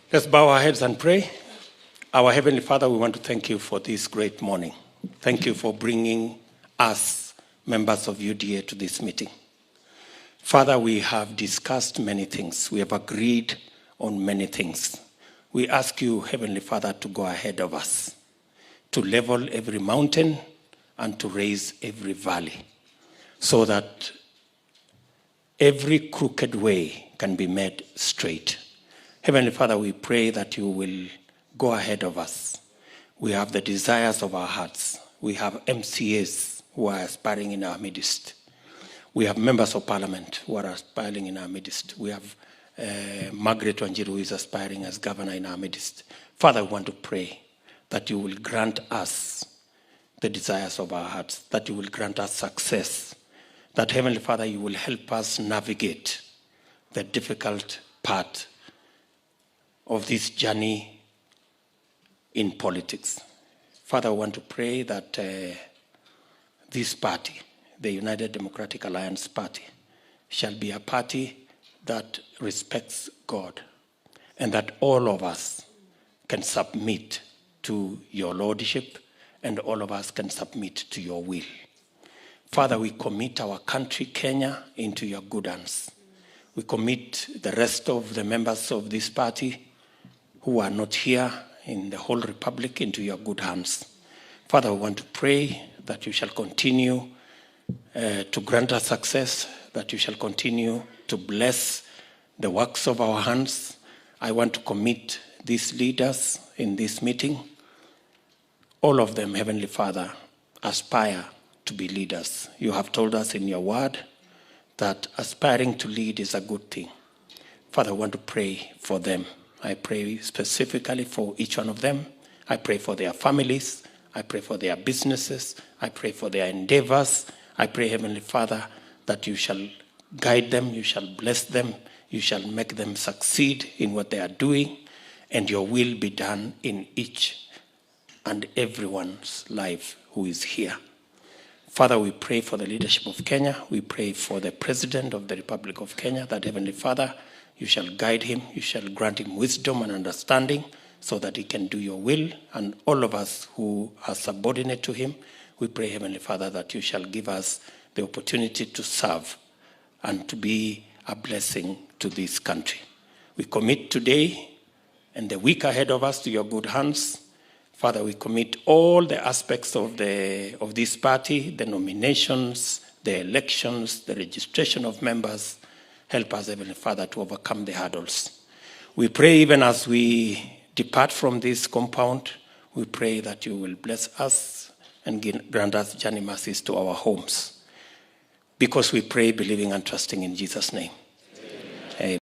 Let's bow our heads and pray. Our Heavenly Father, we want to thank you for this great morning. Thank you for bringing us, members of UDA, to this meeting. Father, we have discussed many things. We have agreed on many things. We ask you, Heavenly Father, to go ahead of us, to level every mountain and to raise every valley, so that every crooked way can be made straight. Heavenly Father, we pray that you will go ahead of us. We have the desires of our hearts. We have MCAs who are aspiring in our midst. We have members of parliament who are aspiring in our midst. We have Margaret Wanjiru who is aspiring as governor in our midst. Father, we want to pray that you will grant us the desires of our hearts, that you will grant us success, that, Heavenly Father, you will help us navigate the difficult part of this journey in politics. Father, I want to pray that this party, the United Democratic Alliance Party, shall be a party that respects God, and that all of us can submit to your lordship, and all of us can submit to your will. Father, we commit our country, Kenya, into your good hands. We commit the rest of the members of this party who are not here in the whole republic into your good hands. Father, we want to pray that you shall continue to grant us success, that you shall continue to bless the works of our hands. I want to commit these leaders in this meeting. All of them, Heavenly Father, aspire to be leaders. You have told us in your word that aspiring to lead is a good thing. Father, I want to pray for them. I pray specifically for each one of them. I pray for their families. I pray for their businesses. I pray for their endeavors. I pray, Heavenly Father, that you shall guide them, you shall bless them, you shall make them succeed in what they are doing, and your will be done in each and everyone's life who is here. Father, we pray for the leadership of Kenya. We pray for the President of the Republic of Kenya, that, Heavenly Father, you shall guide him, you shall grant him wisdom and understanding so that he can do your will. And all of us who are subordinate to him, we pray, Heavenly Father, that you shall give us the opportunity to serve and to be a blessing to this country. We commit today and the week ahead of us to your good hands. Father, we commit all the aspects of this party, the nominations, the elections, the registration of members. Help us, Heavenly Father, to overcome the hurdles. We pray even as we depart from this compound, we pray that you will bless us and grant us journey mercies to our homes. Because we pray, believing and trusting in Jesus' name.